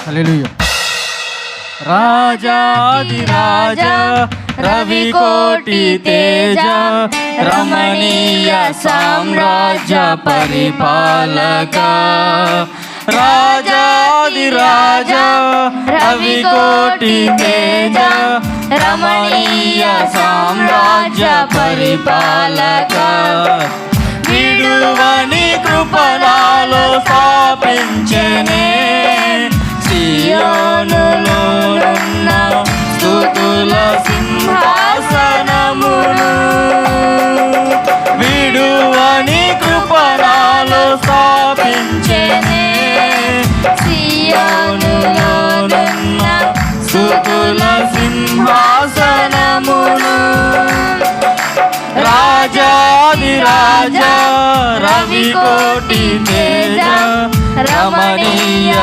హల్లెలూయా. రాజాది రాజా రవికోటి తేజ రమణీయ సామ్రాజ్య పరిపాలక. రాజాది రాజా రవికోటి తేజ రమణీయ సామ్రాజ్య పరిపాలక. విడువని కృపణాలో స్థాపించనే సియోనులోనున్న స్తుతుల సింహాసనమును. విడువని కృపణాలో స్థాపించనే సియోనులోనున్న స్తుతుల సింహాసనమును. రాజాది రాజా రవికోటి తేజ రమణీయ